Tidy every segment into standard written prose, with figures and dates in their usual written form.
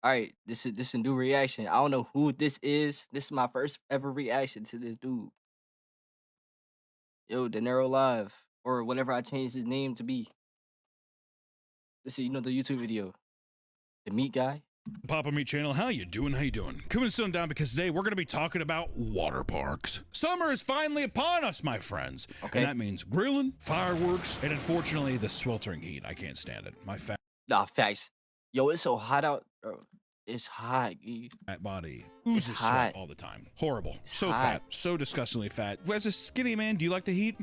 All right, this is a new reaction. I don't know who this is. This is my first ever reaction to this dude. Yo, De Niro Live or whatever I changed his name to be. This is the YouTube video, the meat guy. Papa Meat Channel, how you doing? How you doing? Coming soon down because today we're going to be talking about water parks. Summer is finally upon us, my friends. Okay. And that means grilling, fireworks, and unfortunately the sweltering heat. I can't stand it. My Nah, facts. Yo, it's so hot out. Bro. It's hot. fat body oozes hot. sweat all the time. Horrible. It's so hot. fat. So disgustingly fat. As a skinny man, do you like the heat?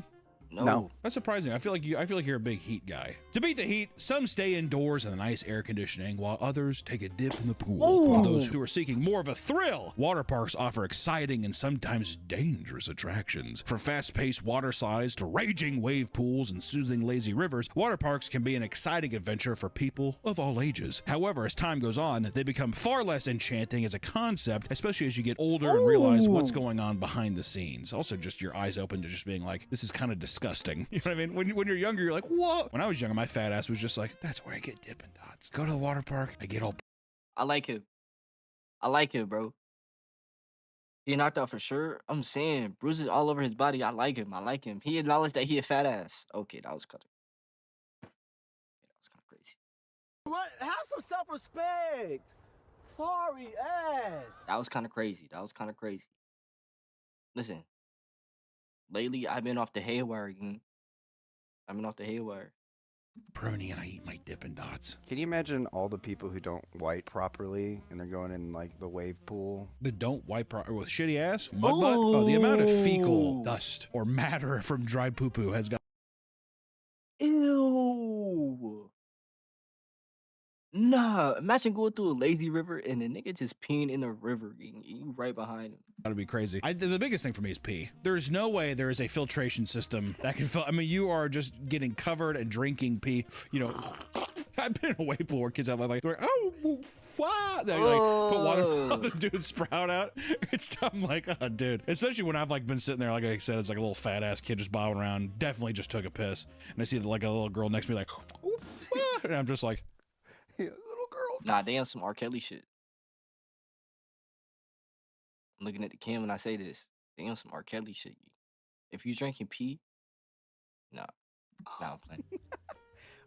No. That's surprising. I feel like you're a big heat guy. To beat the heat, some stay indoors in the nice air conditioning, while others take a dip in the pool. Ooh. For those who are seeking more of a thrill, water parks offer exciting and sometimes dangerous attractions. From fast-paced water slides to raging wave pools and soothing lazy rivers, water parks can be an exciting adventure for people of all ages. However, as time goes on, they become far less enchanting as a concept, especially as you get older and realize what's going on behind the scenes. Also, just your eyes open to just being like, this is kind of disgusting. You know what I mean? When you're younger, you're like, what? When I was younger, my fat ass was just like, that's where I get Dippin' Dots. Go to the water park, I get all. I like him. I like him, bro. He knocked out for sure. I'm saying bruises all over his body. I like him. I like him. He acknowledged that he a fat ass. Okay, that was kind of crazy. What? Have some self-respect. Sorry, ass. That was kind of crazy. That was kind of crazy. Listen, lately I've been off the haywire. I've been off the haywire. Brony and I eat my Dippin' Dots. Can you imagine all the people who don't wipe properly and they're going in like the wave pool? The don't wipe with shitty ass, mud butt. Oh, the amount of fecal Ooh. dust or matter from dry poo poo has got. Ew. Nah, imagine going through a lazy river and the nigga just peeing in the river and you right behind him. That'd be crazy. The biggest thing for me is pee. There's no way there is a filtration system that can fill. I mean, you are just getting covered and drinking pee. You know, I've been in a wave pool where kids have like, they're like, oh, wow. They like put water on the dude sprout out. It's I'm like, oh, dude. Especially when I've like been sitting there, like I said, it's like a little fat ass kid just bobbing around. Definitely just took a piss, and I see like a little girl next to me like, oh, wow. And I'm just like. Yeah, little girl. Nah, they on some R. Kelly shit. I'm looking at the cam when I say this. They on some R. Kelly shit. If you drinking pee, nah, I'm playing.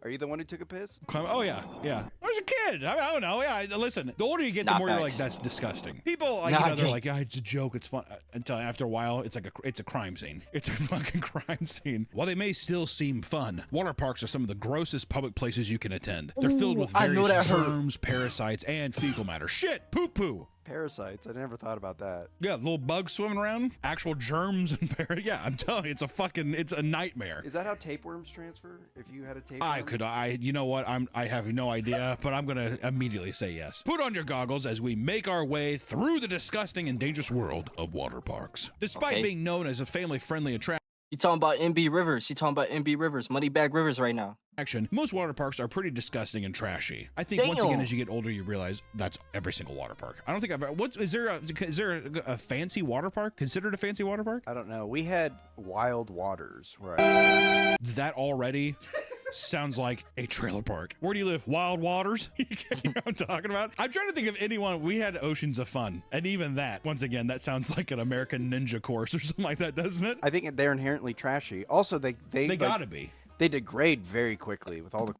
Are you the one who took a piss? Oh yeah, yeah. I was a kid. I don't know. Yeah, listen. The older you get, the Nah, more you're like, facts. that's disgusting. People, like, Nah, they're like, yeah, it's a joke. It's fun. Until after a while, it's like it's a crime scene. It's a fucking crime scene. While they may still seem fun, water parks are some of the grossest public places you can attend. They're filled with I know various that hurt. germs, parasites, and fecal matter. Shit, poo poo. Parasites. I never thought about that. Yeah, little bugs swimming around, actual germs and yeah, I'm telling you, it's a nightmare. Is that how tapeworms transfer? If you had a tapeworm? You know what? I have no idea, but I'm gonna immediately say yes. Put on your goggles as we make our way through the disgusting and dangerous world of water parks. Despite Okay. being known as a family-friendly attraction, You talking about MB Rivers? You talking about MB Rivers? Moneybag Rivers right now. most water parks are pretty disgusting and trashy. I think once again, Damn. as you get older, you realize that's every single water park. I don't think is there a fancy water park considered a fancy water park? I don't know. We had Wild Waters where I That already sounds like a trailer park. Where do you live? Wild Waters? You know what I'm talking about? I'm trying to think of anyone. We had Oceans of Fun. And even that, once again, that sounds like an American Ninja course or something like that, doesn't it? I think they're inherently trashy. Also, they like, gotta be. They degrade very quickly with all the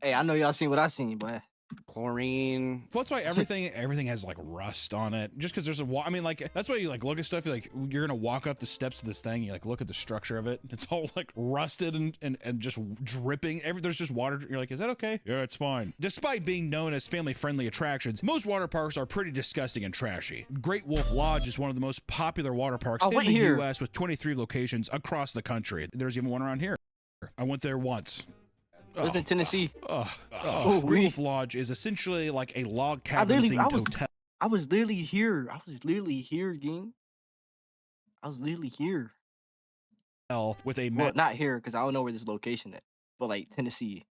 Hey, I know y'all seen what I seen, but chlorine. That's why everything has like rust on it. Just because there's I mean, like, that's why you like look at stuff. You're gonna walk up the steps of this thing. You like look at the structure of it. It's all like rusted and just dripping. There's just water. You're like, is that okay? Yeah, it's fine. Despite being known as family-friendly attractions, most water parks are pretty disgusting and trashy. Great Wolf Lodge is one of the most popular water parks I in went the here. U.S. with 23 locations across the country. There's even one around here. I went there once. it was in Tennessee. Great Wolf Lodge is essentially like a log cabin literally- I themed was- hotel. I was literally here. Gang. I was literally here. With a Well, not here because I don't know where this location is, but like Tennessee.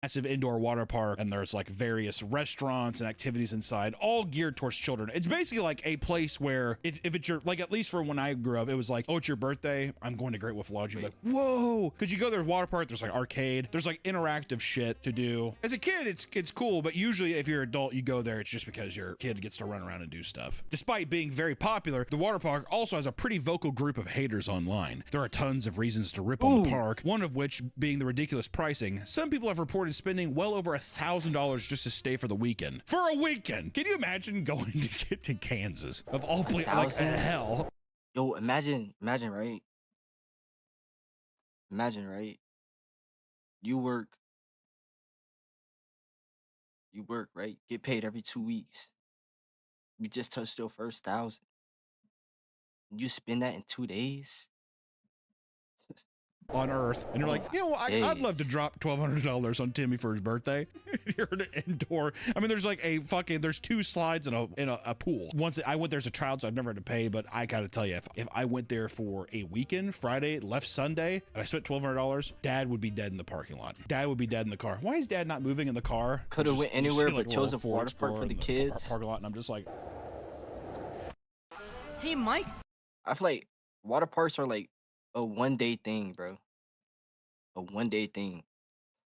massive indoor water park, and there's like various restaurants and activities inside, all geared towards children. It's basically like a place where if it's your, like, at least for when I grew up, it was like, oh, it's your birthday, I'm going to Great Wolf Lodge. You're like, whoa, because you go there, water park, there's like arcade, there's like interactive shit to do. As a kid, it's cool, but usually if you're an adult, you go there, it's just because your kid gets to run around and do stuff. Despite being very popular, the water park also has a pretty vocal group of haters online. There are tons of reasons to rip on the park, one of which being the ridiculous pricing. Some people have reported spending well over $1,000 just to stay for the weekend. For a weekend! Can you imagine going to get to Kansas of all places? Like hell. Yo, imagine, right? Imagine, right? You work, right? Get paid every 2 weeks. You just touched your first 1,000. You spend that in 2 days? On Earth, and you're like, you know, I'd love to drop $1,200 on Timmy for his birthday. You're in an indoor. I mean, there's like there's 2 slides in a pool. Once I went there as a child, so I've never had to pay. But I gotta tell you, if I went there for a weekend, Friday, left Sunday, and I spent $1,200, Dad would be dead in the parking lot. Dad would be dead in the car. Why is Dad not moving in the car? Could have went anywhere but chose a water park for the kids. Parking lot, and I'm just like, Hey, Mike. I feel like water parks are like a 1-day thing, bro. A 1-day thing.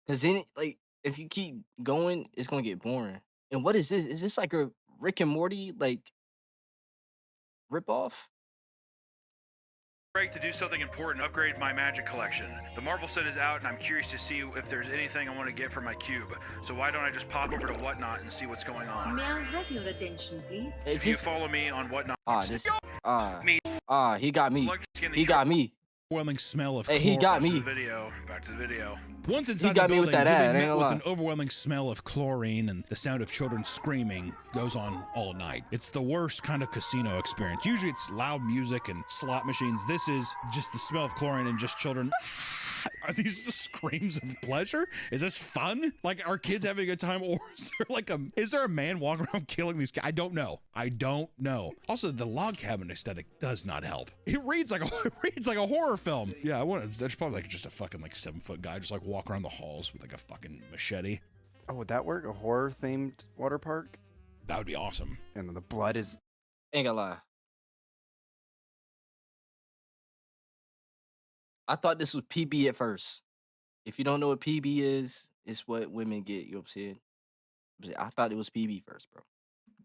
Cause then, like, if you keep going, it's gonna get boring. And what is this? Is this like a Rick and Morty like ripoff? break to do something important, upgrade my magic collection. The Marvel set is out, and I'm curious to see if there's anything I want to get for my cube. So why don't I just pop over to Whatnot and see what's going on? May I have your attention, please? If you follow me on Whatnot, he got me. He got me. Overwhelming smell of Hey, he got me. Back to the video. Once inside He got the me building, with that you'll be ad, met ain't gonna with lie. an overwhelming smell of chlorine, and the sound of children screaming goes on all night. It's the worst kind of casino experience. Usually it's loud music and slot machines. This is just the smell of chlorine and just children. Are these the screams of pleasure? Is this fun? Like, are kids having a good time, or is there a man walking around killing these kids? I don't know. Also, the log cabin aesthetic does not help. It reads like a horror film. Yeah, that's probably like just a fucking like 7-foot guy just like walk around the halls with like a fucking machete. Oh, would that work? A horror themed water park? That would be awesome. And the blood is. Ain't gonna lie. I thought this was PB at first. If you don't know what PB is, it's what women get. You know what I'm saying? I thought it was PB first, bro.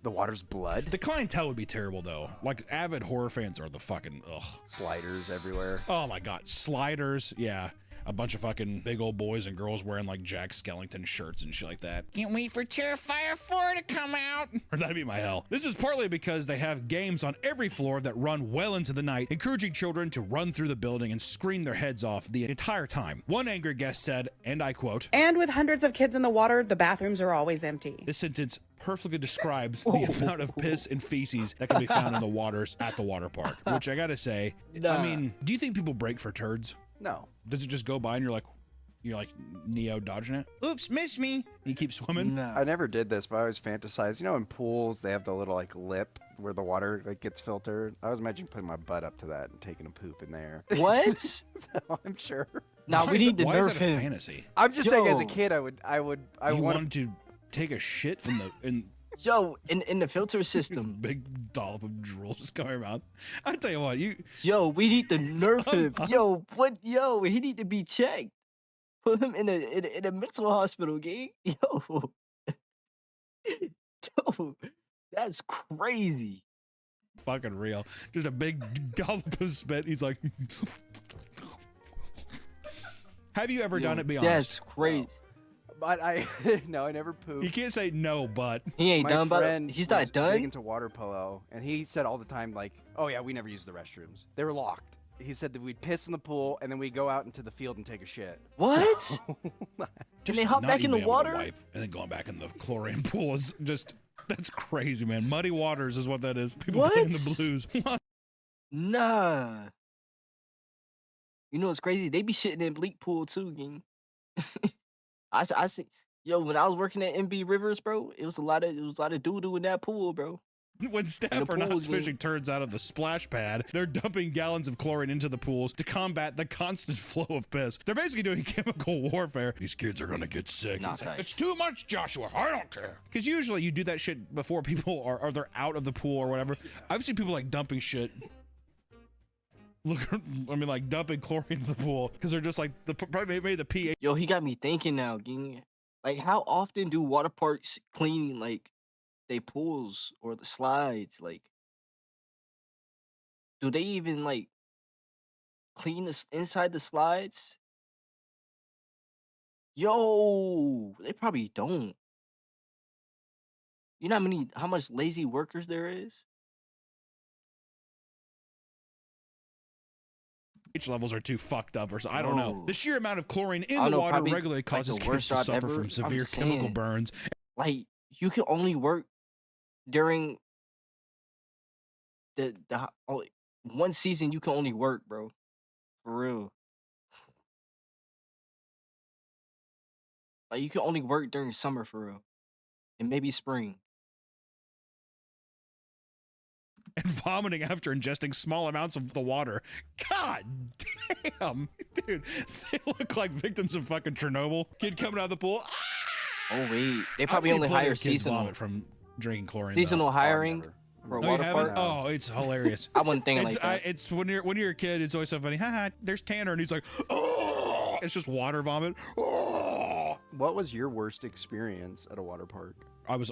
The water's blood? The clientele would be terrible though. Like, avid horror fans are the fucking ugh. Sliders everywhere. Oh my god, sliders, yeah. A bunch of fucking big old boys and girls wearing like Jack Skellington shirts and shit like that. Can't wait for Terrifier 4 to come out. Or that'd be my hell. This is partly because they have games on every floor that run well into the night, encouraging children to run through the building and scream their heads off the entire time. One angry guest said, and I quote, "And with hundreds of kids in the water, the bathrooms are always empty." This sentence perfectly describes the amount of piss and feces that can be found in the waters at the water park, which I gotta say, I mean, do you think people break for turds? No. Does it just go by and you're like Neo dodging it? Oops, missed me. You keep swimming. Nah. I never did this, but I always fantasize. You know, in pools, they have the little like lip where the water like gets filtered. I was imagining putting my butt up to that and taking a poop in there. What? So, I'm sure. Now we need to why is nerf that a him. fantasy? I'm just saying, as a Yo. kid, I You wanted to take a shit in Yo, in the filter system. big dollop of drool just coming around. I tell you what, Yo, we need to nerf him. Yo, what? Yo, he need to be checked. Put him in a mental hospital, gang. Yo, yo, that's crazy. fucking real. Just a big dollop of spit. He's like, have you ever done it? Be honest. That's crazy. But no, I never pooped. You can't say no, but He ain't My done, but friend he's was not big done. into water polo, and he said all the time, like, "Oh yeah, we never use the restrooms. They were locked." He said that we'd piss in the pool, and then we'd go out into the field and take a shit. What? So- Can just they hop not back in even the able to water? wipe and then going back in the chlorine pool is just, that's crazy, man. Muddy waters is what that is. People playing the What? blues. Nah. You know what's crazy? They be shitting in bleak pool too, gang. I see. Yo, when I was working at MB Rivers, bro, it was a lot of doo doo in that pool, bro. When staff are not pools, fishing turds out of the splash pad, they're dumping gallons of chlorine into the pools to combat the constant flow of piss. They're basically doing chemical warfare. These kids are gonna get sick. Not nice. It's too much, Joshua. I don't care. Because usually you do that shit before people are they're out of the pool or whatever. I've seen people like dumping shit. Look, I mean, like dumping chlorine into the pool because they're just like probably made the pH. Yo, he got me thinking now, gang. Like, how often do water parks clean like they pools or the slides? Like, do they even like clean this inside the slides? Yo, they probably don't. You know how much lazy workers there is? Levels are too fucked up or so. I don't know. Bro. The sheer amount of chlorine in I don't the know, water probably, regularly like, causes the kids worst to job suffer ever. from I'm severe chemical saying. burns. Like, you can only work during only one season. You can only work, bro. For real. Like, you can only work during summer, for real, and maybe spring. And vomiting after ingesting small amounts of the water. God damn, dude, they look like victims of fucking Chernobyl. Kid coming out of the pool. Oh wait, they I've probably seen only plenty hire of kids seasonal vomit from drinking chlorine. seasonal though. hiring never. for a Oh, you water haven't? park. Oh, it's hilarious. I wasn't thinking It's, like that. it's when you're a kid, it's always so funny. Haha, there's Tanner, and he's like, oh, it's just water vomit. Oh. What was your worst experience at a water park? I was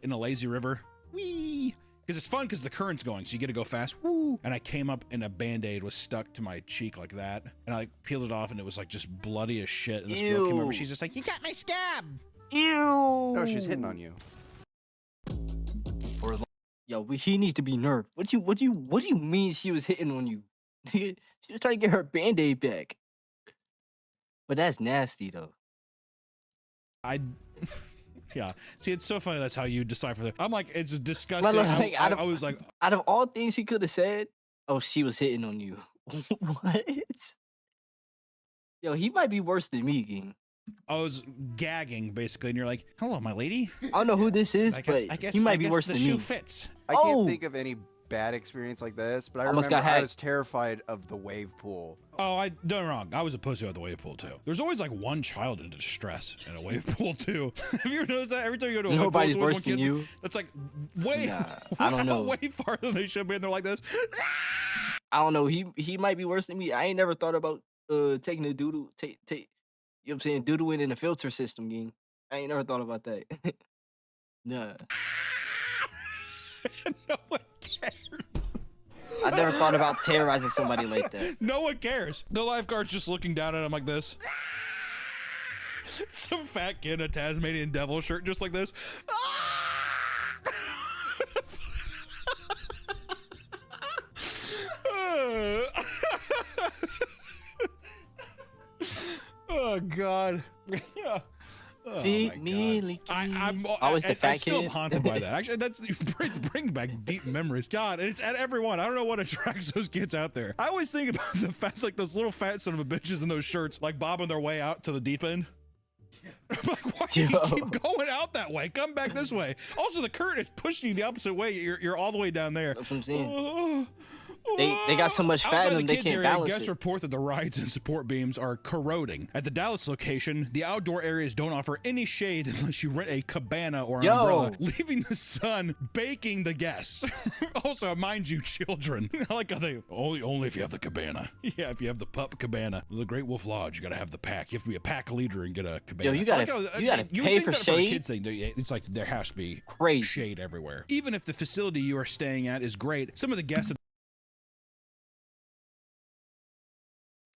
in a lazy river. Wee. Because it's fun because the current's going, so you get to go fast. Woo! And I came up and a Band-Aid was stuck to my cheek like that. And I like, peeled it off and it was like just bloody as shit. And this girl came over, she's just like, you got my scab! Ew. Oh, she's hitting on you. For as long, yo, he needs to be nerfed. What do you mean she was hitting on you? Nigga, she was trying to get her Band-Aid back. But that's nasty though. Yeah. See, it's so funny that's how you decipher that. I'm like, it's disgusting. Like, I was like, out of all things he could have said, oh, she was hitting on you. What? Yo, he might be worse than me, gang. I was gagging basically, and you're like, hello, my lady. I don't know who this is, but he might be worse the than shoe me. fits. I Oh! can't think of any bad experience like this, but I Almost remember got I hacked. was terrified of the wave pool. Oh, I done wrong. I was a pussy at the wave pool too. There's always like one child in distress in a wave pool too. Have you ever noticed that? Every time you go to a Nobody's wave pool, worse there's always than one kid you. that's like way, Nah, I don't know. way farther than they should be, and they're like this. I don't know. He might be worse than me. I ain't never thought about taking a doodle, take you know what I'm saying, doodling in a filter system, gang. I ain't never thought about that. Nah. No one cares. I never thought about terrorizing somebody like that. No one cares. The lifeguard's just looking down at him like this. Some fat kid in a Tasmanian devil shirt just like this. Oh God. Yeah. Oh, Big my Millie God. I'm always the fat I'm still kid. haunted by that. Actually, that's bring back deep memories. God, and it's at everyone. I don't know what attracts those kids out there. I always think about the fact, like those little fat son of a bitches in those shirts, like bobbing their way out to the deep end. I'm like, why do you keep going out that way? Come back this way. Also, the current is pushing you the opposite way. You're all the way down there. That's what I'm saying. They got so much fat Outside in them the they kids can't area, balance guests it. report that the rides and support beams are corroding. At the Dallas location, the outdoor areas don't offer any shade unless you rent a cabana or an umbrella, leaving the sun baking the guests. Also, mind you, children. I like how they only if you have the cabana. Yeah, if you have the pup cabana. The Great Wolf Lodge, you gotta have the pack. You have to be a pack leader and get a cabana. Yo, you gotta I like how, you gotta would pay think for that a shade. kids thing. It's like there has to be Crazy. shade everywhere. Even if the facility you are staying at is great, some of the guests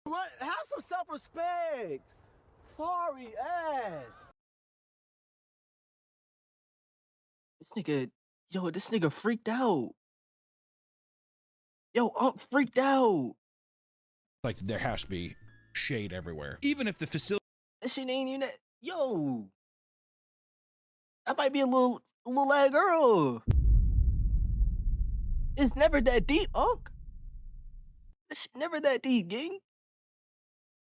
What? Have some self-respect. Sorry, ass. This nigga freaked out. Yo, I'm freaked out. like there has to be shade everywhere. Even if the facility That shit ain't even that. Yo, that might be a little lag girl. It's never that deep, Unc. It's never that deep, gang.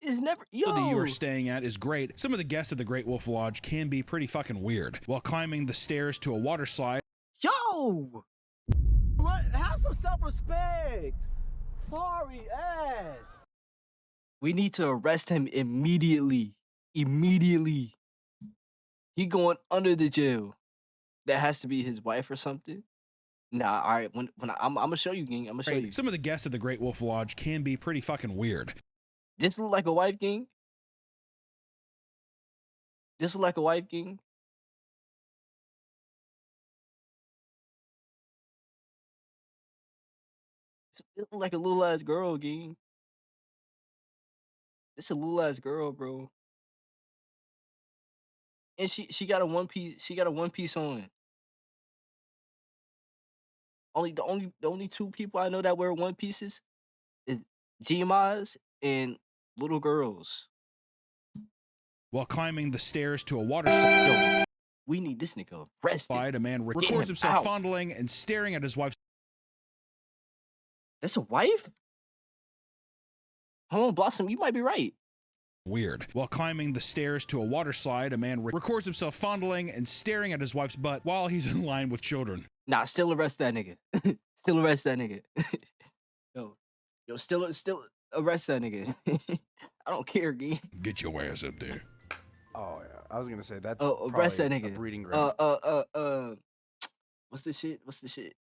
It's never. Yo. you are staying at is great, some of the guests at the Great Wolf Lodge can be pretty fucking weird. While climbing the stairs to a water slide, Yo. Yo, What? Have some self-respect. Sorry, ass. we need to arrest him immediately. Immediately. He going under the jail. That has to be his wife or something. Nah, all right. When I'm gonna show you, gang. I'm gonna show you. Some of the guests at the Great Wolf Lodge can be pretty fucking weird. This look like a wife, gang. This look like a wife, gang. It look like a little ass girl, gang. It's a little ass girl, bro. And she got a one piece. She got a one piece on. The only two people I know that wear one pieces is Gmas and little girls. While climbing the stairs to a water slide, Yo, we need this nigga arrested. a man Get records him himself out. fondling and staring at his wife's That's a wife? Hold on, Blossom, you might be right. weird. While climbing the stairs to a water slide, a man records himself fondling and staring at his wife's butt while he's in line with children. Nah, still arrest that nigga. Still arrest that nigga. Yo, still arrest that nigga. I don't care, gang. Get your ass up there. Oh yeah, I was gonna say that's Oh, arrest that probably nigga. a breeding ground. What's the shit? What's the shit?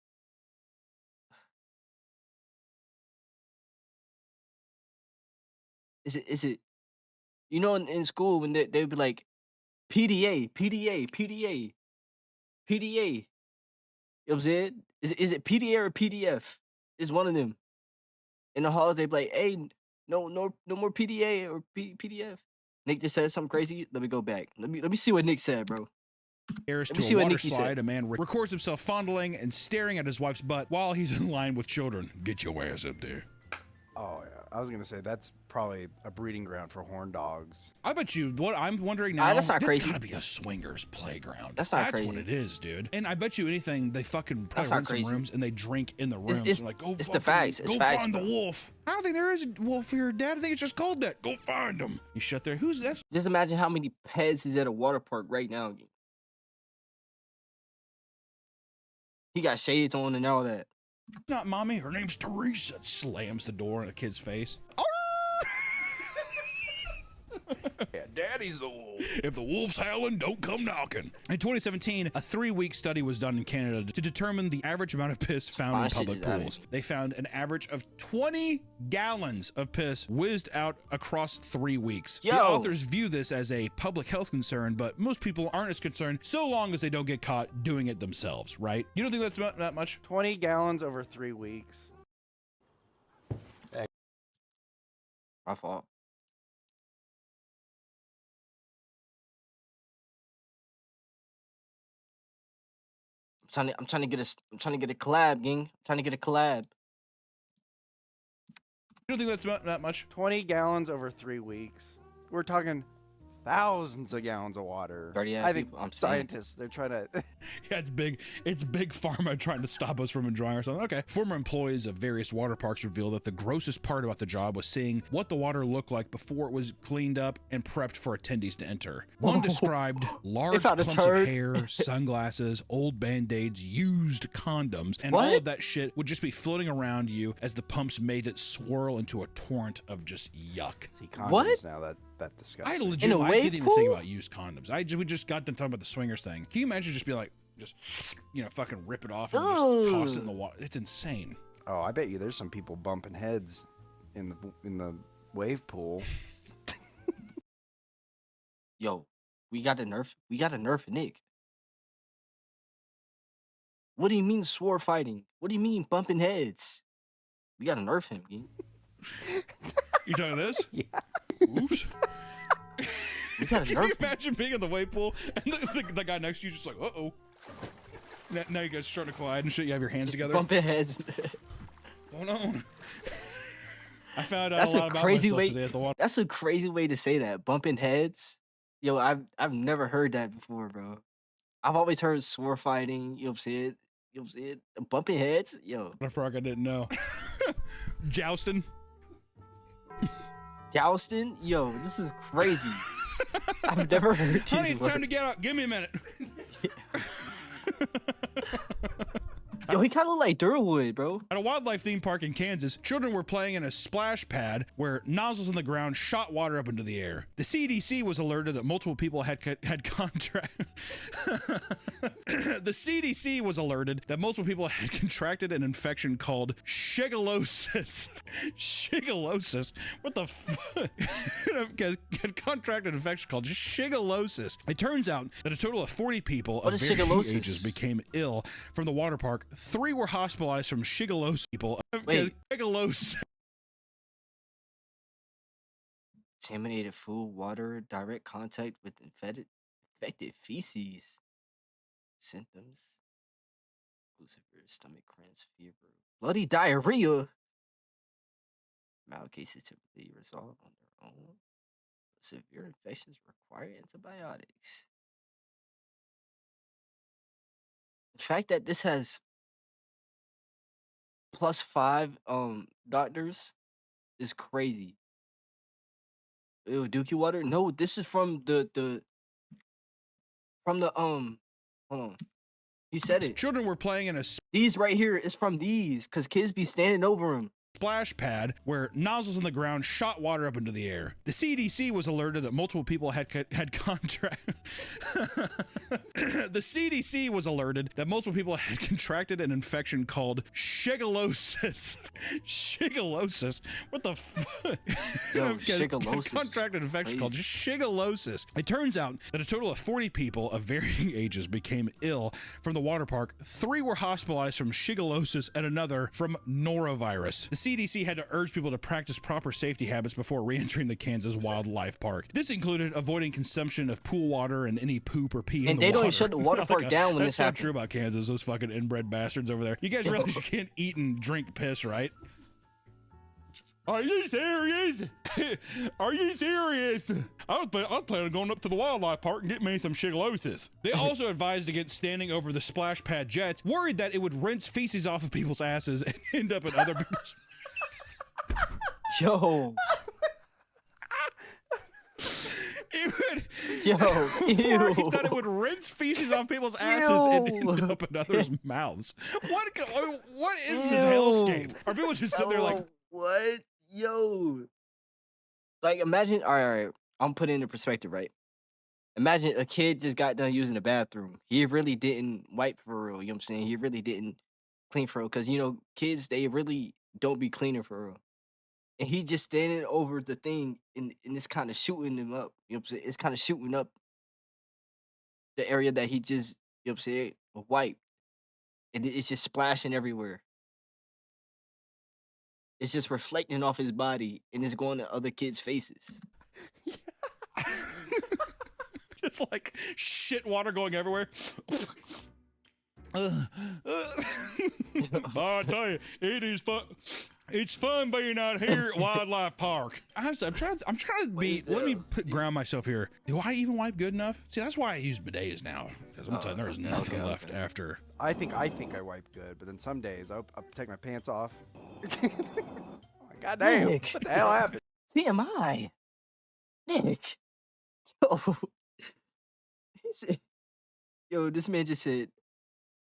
Is it? You know, in school when they'd be like, PDA, PDA, PDA, PDA. You know what I'm saying? Is it PDA or PDF? It's one of them. In the halls, they'd be like, hey, no more PDA or PDF. Nick just said something crazy. Let me go back. Let me see what Nick said, bro. Stairs Let me to see a what water Nikki slide, said. a man records himself fondling and staring at his wife's butt while he's in line with children. Get your ass up there. Oh yeah, I was gonna say that's probably a breeding ground for horn dogs. I bet you, what I'm wondering now, that's not crazy. gotta be a swingers playground. That's not That's what crazy. it is, dude. And I bet you anything, they fucking That's probably not rent some crazy. rooms and they drink in the rooms. it's- and like, go it's the fucking- facts. It's Go facts, find the bro. wolf. I don't think there is a wolf here, Dad. I think it's just called that. Go find him. You shut there. Who's that? Just imagine how many pets is at a water park right now. He got shades on and all that. Not mommy. Her name's Teresa. Slams the door in a kid's face. Yeah, Daddy's the wolf. If the wolf's howling, don't come knocking. In 2017, a 3-week study was done in Canada to determine the average amount of piss found Oh, in that shit public just added. pools. They found an average of 20 gallons of piss whizzed out across 3 weeks. The Yo. authors view this as a public health concern, but most people aren't as concerned so long as they don't get caught doing it themselves, right? You don't think that's about that much? 20 gallons over 3 weeks. My fault. I'm trying to get a collab, gang. I'm trying to get a collab. You don't think that's about that much? 20 gallons over 3 weeks. We're talking thousands of gallons of water. Dirty ass I think people, I'm saying. scientists, they're trying to. Yeah, it's big. It's big pharma trying to stop us from enjoying ourselves. Okay. Former employees of various water parks revealed that the grossest part about the job was seeing what the water looked like before it was cleaned up and prepped for attendees to enter. One described large found a clumps of turd. hair, sunglasses, old band-aids, used condoms, and all What? of that shit would just be floating around you as the pumps made it swirl into a torrent of just yuck. See, condoms What? now that disgusting. I legit, I wave didn't even think pool? about used condoms. We just got done talking about the swingers thing. Can you imagine just be like, just, fucking rip it off and just toss it in the water? It's insane. Oh, I bet you there's some people bumping heads in the wave pool. Yo, we got to nerf Nick. What do you mean sword fighting? What do you mean bumping heads? We gotta nerf him, gang. You talking this? Yeah. Oops. We gotta Can nerf you him. imagine being in the wave pool and the guy next to you just like, uh-oh. Now you guys starting to collide and shit. You have your hands together. Bumping heads. Going on. I found out That's a a lot about crazy myself way. today at the water. That's a crazy way to say that. Bumping heads. Yo, I've never heard that before, bro. I've always heard sword fighting. You know what I'm saying? You know what I'm saying? Bumping heads. Yo, Waterpark, I didn't know. Jousting. jousting. Yo, this is crazy. I've never heard these Honey, it's time words. to get out. Give me a minute. Yo, he kind of look like Durwood, bro. At a wildlife theme park in Kansas, children were playing in a splash pad where nozzles in the ground shot water up into the air. The CDC was alerted that multiple people had contracted. The CDC was alerted that multiple people had contracted an infection called shigellosis. Shigellosis? What the fuck? Had contracted an infection called shigellosis. It turns out that a total of 40 people of varying ages became ill from the water park. 3 were hospitalized from shigellosis. Wait. Shigellosis. Contaminated food, water, direct contact with infected feces. Symptoms: severe stomach cramps, fever, bloody diarrhea. Mild cases typically resolve on their own. Severe infections require antibiotics. The fact that this has +5 doctors is crazy. Ew, Dookie water? No, this is from the hold on. He said it. Children were playing in a These right here is from these, cause kids be standing over them. Splash pad where nozzles in the ground shot water up into the air. The CDC was alerted that multiple people had contracted. The CDC was alerted that multiple people had contracted an infection called shigellosis. Shigellosis? What the fuck? Yo, shigellosis. Contracted an infection called shigellosis. It turns out that a total of 40 people of varying ages became ill from the water park. 3 were hospitalized from shigellosis and another from norovirus. The CDC had to urge people to practice proper safety habits before re-entering the Kansas Wildlife Park. This included avoiding consumption of pool water and any poop or pee in the water. And they don't even shut the water park down when this happens. That's not true about Kansas, those fucking inbred bastards over there. You guys realize you can't eat and drink piss, right? Are you serious? Are you serious? I was planning on going up to the wildlife park and getting me some shigellosis. They also advised against standing over the splash pad jets, worried that it would rinse feces off of people's asses and end up in other people's... Yo. It would, Yo, worried that it would rinse feces off people's asses and end up in others' mouths. What is this hellscape? Are people just sitting there like, what? Yo. Like, imagine, all right, I'm putting it into perspective, right? Imagine a kid just got done using the bathroom. He really didn't wipe for real, you know what I'm saying? He really didn't clean for real. Because, you know, kids, they really don't be cleaning for real. And he just standing over the thing and it's kind of shooting him up. You know what I'm saying? It's kind of shooting up the area that he just, you know what I'm saying, wiped. And it's just splashing everywhere. It's just reflecting off his body and it's going to other kids' faces. It's like shit water going everywhere. But I tell you, it is fun. It's fun being out here at Wildlife Park. Honestly, I'm trying to be. Let me ground myself here. Do I even wipe good enough? See, that's why I use bidets now. Because I'm telling you, there's nothing left after. I think I wipe good, but then some days I'll take my pants off. God damn! Nick. What the hell happened? TMI. Nick. Yo. He said, yo, this man just said,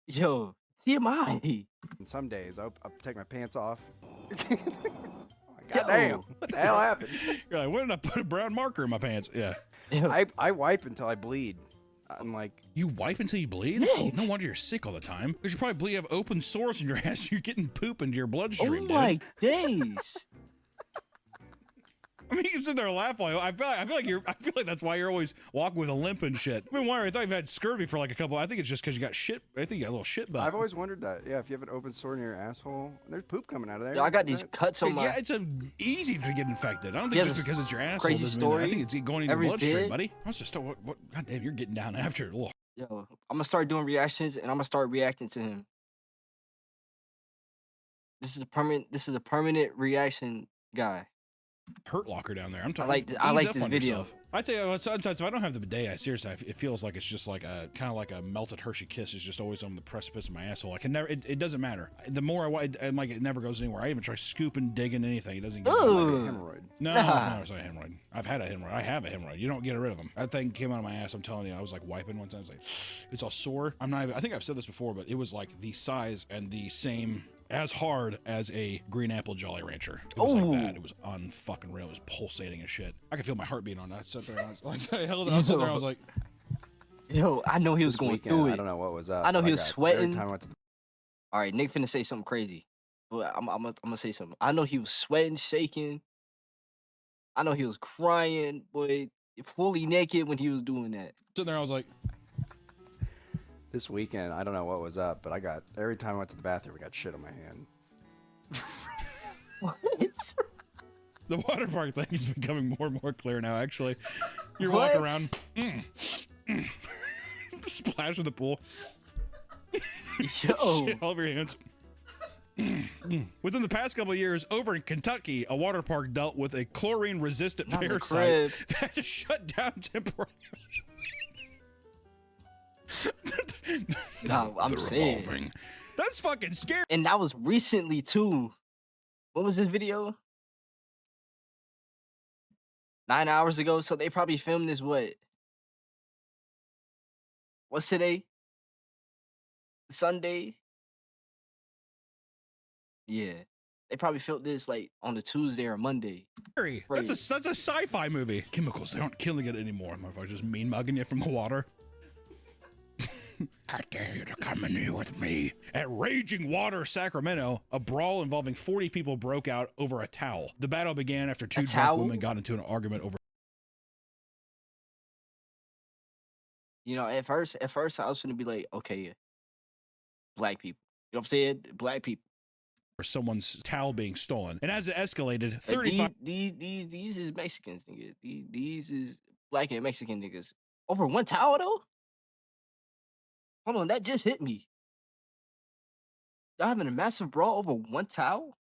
yo, TMI. And some days I'll take my pants off. God damn! What the hell happened? You're like, when did I put a brown marker in my pants? Yeah. I wipe until I bleed. I'm like, you wipe until you bleed? Nick. No wonder you're sick all the time. Because you probably have open sores in your ass. You're getting poop into your bloodstream, Oh my days. I mean, you can sit there and laugh like I feel like that's why you're always walking with a limp and shit. I've been wondering. I thought you've had scurvy for like a couple. I think it's just because you got shit. I think you got a little shit butt. I've always wondered that. Yeah, if you have an open sore in your asshole, there's poop coming out of there. Yo, I got these cuts on my. Yeah, it's easy to get infected. I don't think just because it's your asshole. Crazy story. I think it's going into your Every bloodstream, vid. buddy. Let's just start. What? God damn, you're getting down after it. Yo, I'm gonna start doing reactions and I'm gonna start reacting to him. This is a permanent reaction guy. Hurt Locker down there. I'm I talking. like this video. I tell you, sometimes if I don't have the bidet, it feels like it's just like a kind of like a melted Hershey Kiss is just always on the precipice of my asshole. I can never. It doesn't matter. The more I'm like, it never goes anywhere. I even try scooping, digging, anything. It doesn't get. Hemorrhoid. No, it's not a hemorrhoid. I've had a hemorrhoid. I have a hemorrhoid. You don't get rid of them. That thing came out of my ass. I'm telling you, I was like wiping one time. I was like, it's all sore. I'm not even. I think I've said this before, but it was like the size and the same. As hard as a green apple Jolly Rancher. It was like that. It was unfucking real. It was pulsating as shit. I could feel my heartbeat on that. I sat there and I was like, I held it. I was sitting there. I was like, yo, I know he was going through it. I don't know what was up. I know he was sweating. Every time I went to the All right, Nick finna say something crazy. But I'm gonna say something. I know he was sweating, shaking. I know he was crying, boy, fully naked when he was doing that. sitting there. I was like, this weekend, I don't know what was up, but every time I went to the bathroom, I got shit on my hand. What? the water park thing is becoming more and more clear now, actually. You're What? walking around. Splash in the pool. Yo. Shit all over your hands. Within the past couple of years, over in Kentucky, a water park dealt with a chlorine-resistant Not the parasite crib. that had to shut down temporarily. Nah, I'm saying. Revolving. That's fucking scary. And that was recently too. What was this video? 9 hours ago. So they probably filmed this what? What's today? Sunday? Yeah. They probably filmed this like on a Tuesday or Monday. That's a sci-fi movie. Chemicals, they aren't killing it anymore. Motherfuckers just mean mugging you from the water. I dare you to come in here with me. At Raging Water, Sacramento, a brawl involving 40 people broke out over a towel. The battle began after two drunk towel? women got into an argument over. You know, at first I was gonna be like, okay, yeah. Black people. You know what I'm saying? Black people. Someone's towel being stolen. And as it escalated, Like, 35 these is Mexicans, nigga. These is black and Mexican niggas. Over one towel though? Hold on, that just hit me. Y'all having a massive brawl over one towel?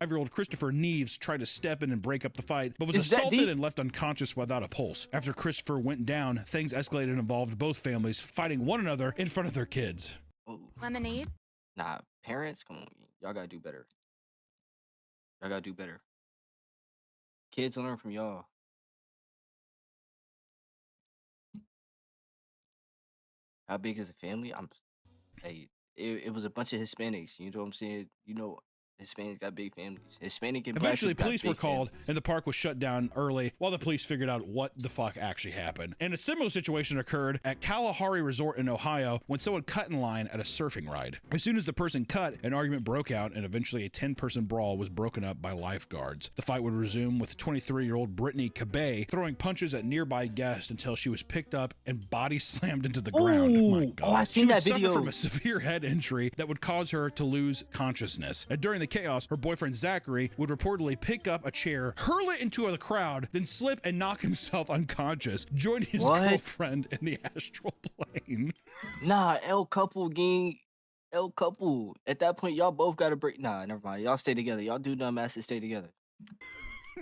5-year-old Christopher Neves tried to step in and break up the fight, but was Is that assaulted deep? and left unconscious without a pulse. After Christopher went down, things escalated and involved both families fighting one another in front of their kids. Oh, Lemonade? nah, parents, come on, y'all gotta do better. Y'all gotta do better. Kids learn from y'all. How big is the family? It was a bunch of Hispanics. You know what I'm saying? You know, Hispanics got big families. Hispanic and black Eventually, people got police were big called, families. and the park was shut down early while the police figured out what the fuck actually happened. And a similar situation occurred at Kalahari Resort in Ohio when someone cut in line at a surfing ride. As soon as the person cut, an argument broke out, and eventually a 10-person brawl was broken up by lifeguards. The fight would resume with 23-year-old Brittany Cabay throwing punches at nearby guests until she was picked up and body slammed into the ground. Ooh. My God. Oh, I seen She would that video. suffer from a severe head injury that would cause her to lose consciousness. And during the chaos, her boyfriend Zachary would reportedly pick up a chair, hurl it into the crowd, then slip and knock himself unconscious, joining his What? girlfriend in the astral plane. Nah, El Couple gang. El Couple. At that point, y'all both gotta break. Nah, never mind. Y'all stay together. Y'all do dumbass stay together.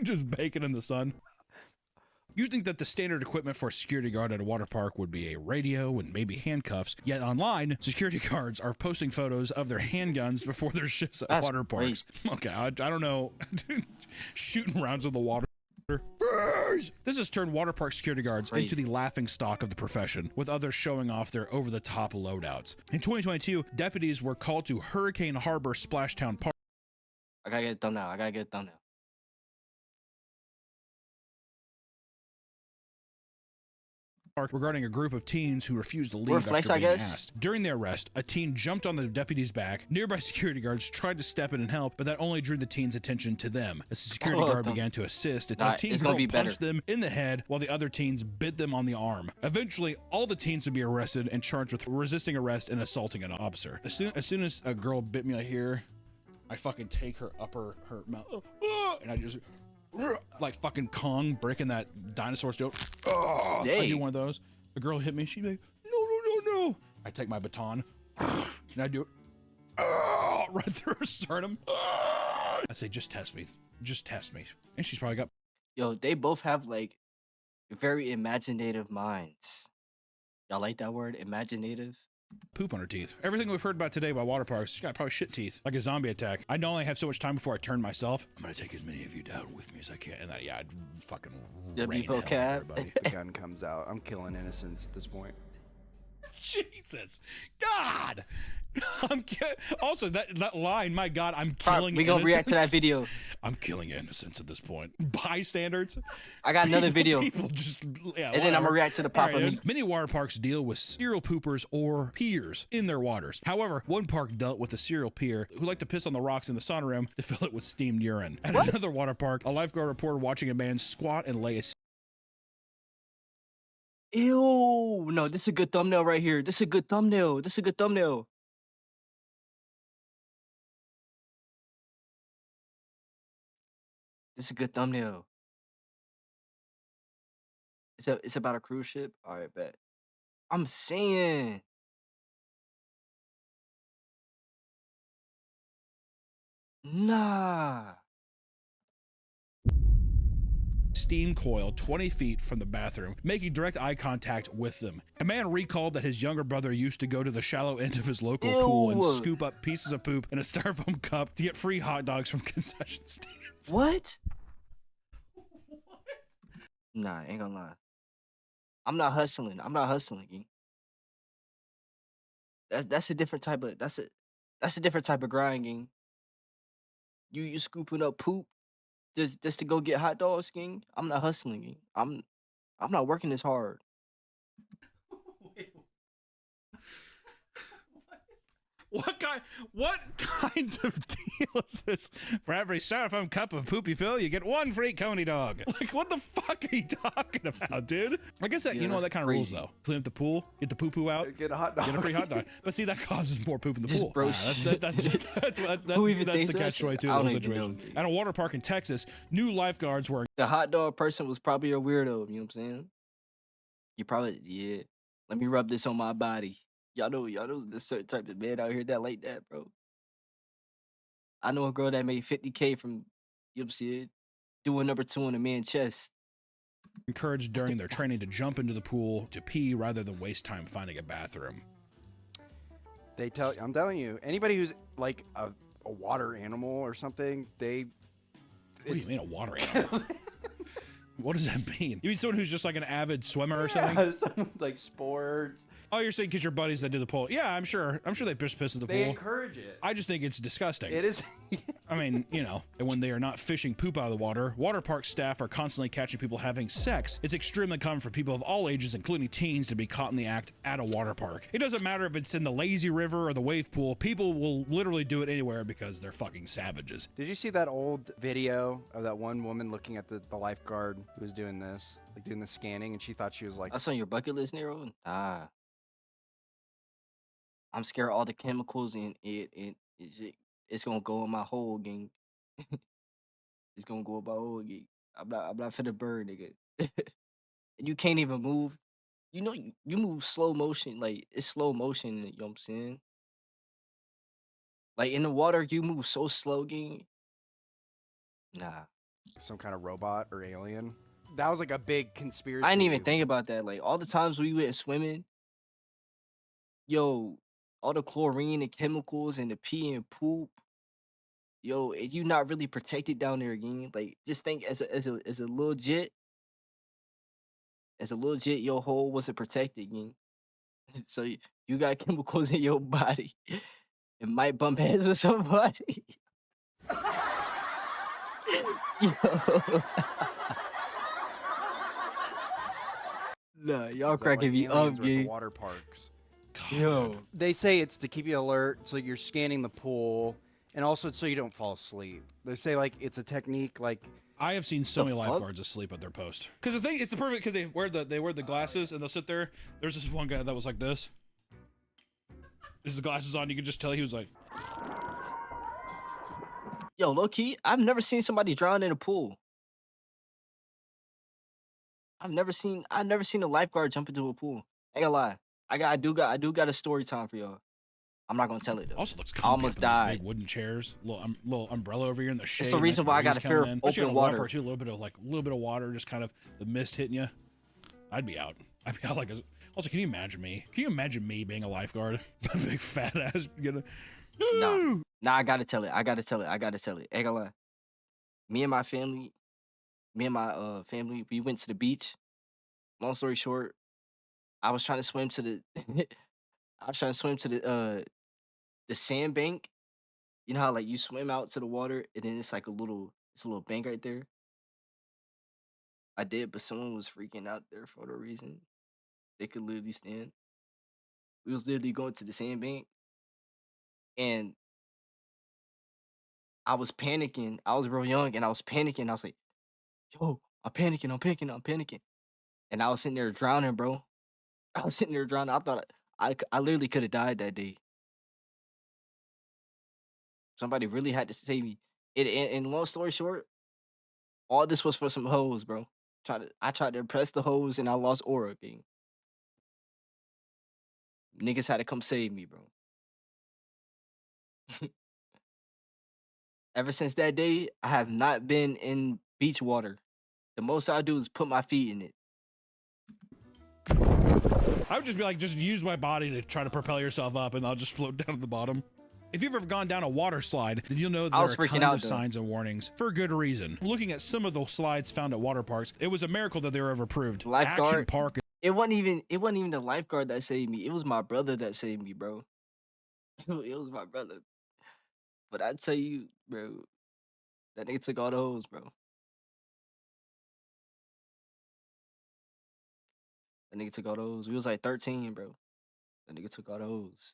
Just baking in the sun. You'd think that the standard equipment for a security guard at a water park would be a radio and maybe handcuffs, yet online, security guards are posting photos of their handguns before their shifts at That's water parks. Okay, I don't know. Shooting rounds in the water. This has turned water park security guards into the laughing stock of the profession, with others showing off their over-the-top loadouts. In 2022, deputies were called to Hurricane Harbor Splashtown Park. I gotta get a thumbnail. I gotta get a thumbnail. Regarding a group of teens who refused to leave Flex, after I being guess. asked. During the arrest, a teen jumped on the deputy's back. Nearby security guards tried to step in and help, but that only drew the teen's attention to them. As the security guard began to assist, a Nah, teen it's girl gonna be better. punched them in the head while the other teens bit them on the arm. Eventually, all the teens would be arrested and charged with resisting arrest and assaulting an officer. As soon as a girl bit me right here, I fucking take her mouth, and I just like fucking Kong breaking that dinosaur joke. I Dang. do one of those. The girl hit me. She'd be like, no. I take my baton and I do it right through her sternum. I say, just test me. just test me. And she's probably got Yo, they both have like very imaginative minds. Y'all like that word, imaginative? poop on her teeth. Everything we've heard about today about water parks, she's got probably shit teeth, like a zombie attack. I only have so much time before I turn myself. I'm gonna take as many of you down with me as I can. And that, yeah, I'd fucking rain hell on vocab. everybody. The gun comes out. I'm killing innocents at this point. Jesus, God. Also, that line, my God, I'm killing. We gonna react to that innocents. video. I'm killing innocents at this point. Bystanders. I got another video, People just, yeah, and then I'm gonna whatever. react to the All pop right, of dude. Many water parks deal with serial poopers or peers in their waters. However, one park dealt with a serial peer who liked to piss on the rocks in the sunroom to fill it with steamed urine. At another water park, a lifeguard reported watching a man squat and lay a Ew, no, this is a good thumbnail right here. This is a good thumbnail. This is a good thumbnail. This is a good thumbnail. It's about a cruise ship. All right, bet. I'm saying. Nah. steam coil 20 feet from the bathroom, making direct eye contact with them. A man recalled that his younger brother used to go to the shallow end of his local pool and Ew. scoop up pieces of poop in a styrofoam cup to get free hot dogs from concession stands. What? Nah, ain't gonna lie. I'm not hustling. I'm not hustling. Gang. That's a different type of that's a different type of grinding. You scooping up poop just to go get hot dogs, gang. I'm not hustling. Gang. I'm not working this hard. What kind of deal is this? For every styrofoam cup of poop you fill, you get one free Coney dog. Like, what the fuck are you talking about, dude? I guess that, Yeah, you know, that's that kind of rules, crazy. though. Clean up the pool, get the poo-poo out, Get a hot dog. get a free hot dog. But see, that causes more poop in the Just pool. bro That's Who even that's thinks the that catch shit? 22 I of don't the even know, situation. dude. At a water park in Texas, new lifeguards were The hot dog person was probably a weirdo. You know what I'm saying? You probably yeah. Let me rub this on my body. Y'all know there's certain type of man out here that like that, bro. I know a girl that made 50K from, you know what I'm saying, doing number 2 in a man's chest. encouraged during their training to jump into the pool to pee rather than waste time finding a bathroom. I'm telling you, anybody who's like a water animal or something, What do you mean a water animal? What does that mean? You mean someone who's just like an avid swimmer or something? yeah, some, like sports. Oh, you're saying because your buddies that do the pool? Yeah, I'm sure they piss in the They pool. encourage it. I just think it's disgusting. It is. I mean, you know, and when they are not fishing poop out of the water park staff are constantly catching people having sex. It's extremely common for people of all ages, including teens, to be caught in the act at a water park. It doesn't matter if it's in the lazy river or the wave pool. People will literally do it anywhere because they're fucking savages. Did you see that old video of that one woman looking at the lifeguard who was doing this, like doing the scanning, and she thought she was like, That's on your bucket list, Nero? Nah. I'm scared of all the chemicals and it's gonna go in my hole, gang. It's gonna go in my hole, gang. I'm not finna burn, nigga. And you can't even move. You know you move slow motion, like it's slow motion, you know what I'm saying? Like in the water, you move so slow, gang. Nah. some kind of robot or alien. That was like a big conspiracy. I didn't even think about that. Like all the times we went swimming, yo, all the chlorine and chemicals and the pee and poop, yo, and you not really protected down there again. Like just think as a little jet, your hole wasn't protected again. So you got chemicals in your body. It might bump heads with somebody. Yo. Nah, y'all that, cracking me aliens up, were at the gang. water parks. Yo. They say it's to keep you alert, so you're scanning the pool, and also so you don't fall asleep. They say like it's a technique, like I have seen so The many fuck? lifeguards asleep at their post. Because the thing, it's the perfect because they wear the glasses and they'll sit there. There's this one guy that was like this. There's the glasses on. You can just tell he was like, Yo, low key, I've never seen somebody drown in a pool. I've never seen a lifeguard jump into a pool. Ain't gonna lie. I do got a story time for y'all. I'm not gonna tell it though. Also looks I comfy almost up in these died. big wooden chairs, little umbrella over here in the shade. It's the reason why I got a fear of Especially open on water. Waterpark too, a little bit of water, just kind of the mist hitting you. I'd be out. Also, can you imagine me? Can you imagine me being a lifeguard? A big fat ass, Nah, I gotta tell it. I gotta tell it. Ain't gonna lie. Me and my family, we went to the beach. Long story short, I was trying to swim to the the sandbank. You know how like you swim out to the water and then it's like it's a little bank right there. I did, but someone was freaking out there for no reason. They could literally stand. We was literally going to the sandbank and I was panicking. I was real young and I was panicking. I was like, yo, I'm panicking. And I was sitting there drowning, bro. I was sitting there drowning. I thought I literally could have died that day. Somebody really had to save me. And long story short, all this was for some hoes, bro. I tried to impress the hoes and I lost aura, gang. Niggas had to come save me, bro. Ever since that day, I have not been in beach water. The most I do is put my feet in it. I would just be like, just use my body to try to propel yourself up, and I'll just float down to the bottom. If you've ever gone down a water slide, then you'll know that there are tons of signs and warnings for good reason. Looking at some of the slides found at water parks, it was a miracle that they were ever approved. Lifeguard. Action Park. It wasn't even the lifeguard that saved me. It was my brother that saved me, bro. It was my brother. But I tell you, bro, that nigga took all the hoes, bro. That nigga took all the hoes. We was like 13, bro. That nigga took all the hoes.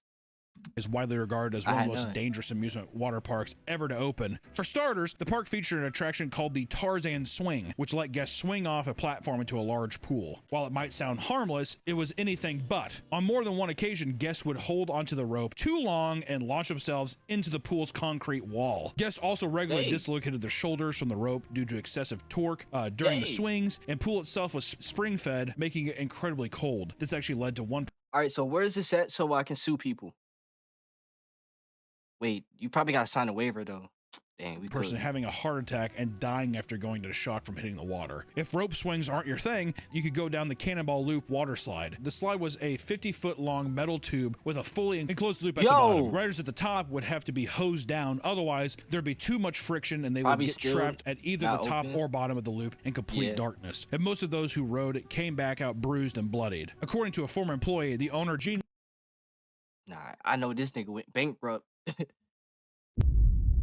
Is widely regarded as one of the most dangerous amusement water parks ever to open. For starters, the park featured an attraction called the Tarzan Swing, which let guests swing off a platform into a large pool. While it might sound harmless, it was anything but. On more than one occasion, guests would hold onto the rope too long and launch themselves into the pool's concrete wall. Guests also regularly dislocated their shoulders from the rope due to excessive torque during the swings, and pool itself was spring-fed, making it incredibly cold. This actually led to one... All right, so where is this at so I can sue people? Wait, you probably gotta sign a waiver though. Dang, we person could. having a heart attack and dying after going into shock from hitting the water. If rope swings aren't your thing, you could go down the Cannonball Loop water slide. The slide was a 50-foot long metal tube with a fully enclosed loop at the bottom. Riders at the top would have to be hosed down, otherwise there'd be too much friction and they would get trapped at either the top or bottom of the loop in complete darkness. And most of those who rode it came back out bruised and bloodied. According to a former employee, the owner Gene... Nah, I know this nigga went bankrupt.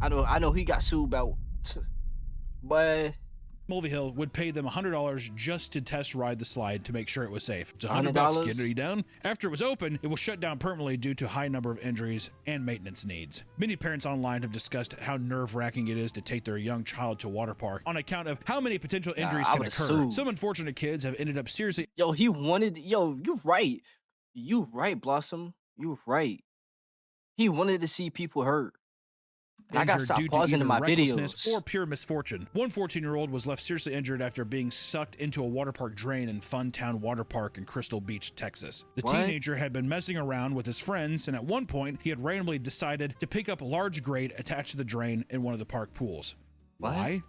I know he got sued about, but Mulvihill would pay them $100 just to test ride the slide to make sure it was safe. It's $100 getting it down. After it was open, it was shut down permanently due to high number of injuries and maintenance needs. Many parents online have discussed how nerve-wracking it is to take their young child to a water park on account of how many potential injuries can occur. Some unfortunate kids have ended up seriously... Yo, you're right. You right, Blossom. You right. He wanted to see people hurt. And I got to stop pausing in my videos. Or pure misfortune. One 14-year-old was left seriously injured after being sucked into a water park drain in Funtown Water Park in Crystal Beach, Texas. The teenager had been messing around with his friends, and at one point, he had randomly decided to pick up a large grate attached to the drain in one of the park pools. Why?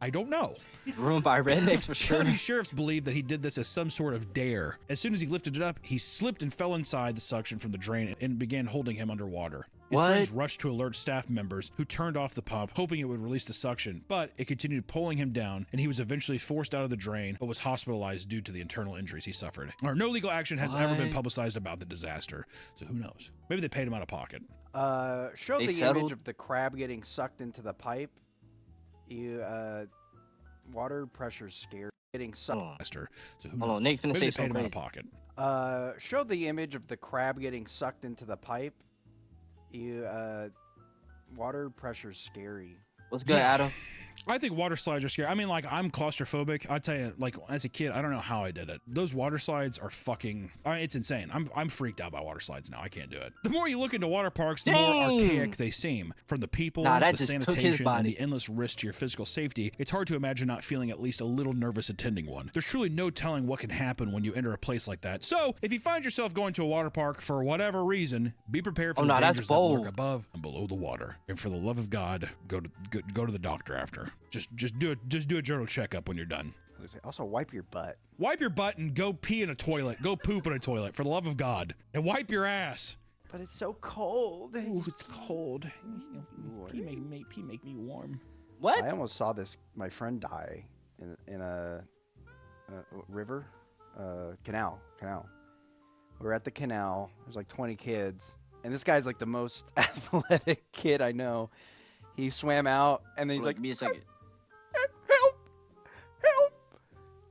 I don't know. Ruined by rednecks for sure. County sheriffs believe that he did this as some sort of dare. As soon as he lifted it up, he slipped and fell inside the suction from the drain and began holding him underwater. His friends rushed to alert staff members, who turned off the pump, hoping it would release the suction, but it continued pulling him down, and he was eventually forced out of the drain, but was hospitalized due to the internal injuries he suffered. No legal action has ever been publicized about the disaster, so who knows? Maybe they paid him out of pocket. Show the image of the crab getting sucked into the pipe. Water pressure's scary. Getting sucked. So Hold on, Nate's gonna say something out of pocket. Show the image of the crab getting sucked into the pipe. Water pressure's scary. What's good, Adam? I think water slides are scary. I mean, like, I'm claustrophobic. I tell you, like, as a kid, I don't know how I did it. Those water slides are fucking, I mean, it's insane. I'm freaked out by water slides now. I can't do it. The more you look into water parks, the more archaic they seem. From the people, Nah, that the just took his sanitation, and body. the endless risk to your physical safety, it's hard to imagine not feeling at least a little nervous attending one. There's truly no telling what can happen when you enter a place like that. So, if you find yourself going to a water park for whatever reason, be prepared for the that's dangers that lurk bold. above and below the water. And for the love of God, go to the doctor after. Just do a general checkup when you're done. Also, wipe your butt. Wipe your butt and go pee in a toilet. Go poop in a toilet, for the love of God. And wipe your ass. But it's so cold. Ooh, it's cold. Pee make me warm. What? I almost saw my friend die in a river, canal. We were at the canal. There's like 20 kids, and this guy's like the most athletic kid I know. He swam out, and then he's like, "Give me a second." help!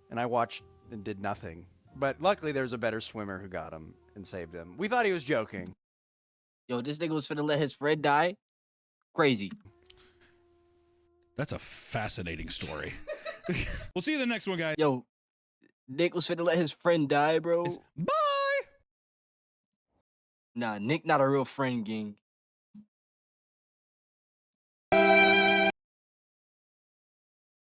And I watched and did nothing. But luckily, there was a better swimmer who got him and saved him. We thought he was joking. Yo, this nigga was finna let his friend die. Crazy. That's a fascinating story. We'll see you in the next one, guys. Yo, Nick was finna let his friend die, bro. Bye! Nah, Nick not a real friend, gang.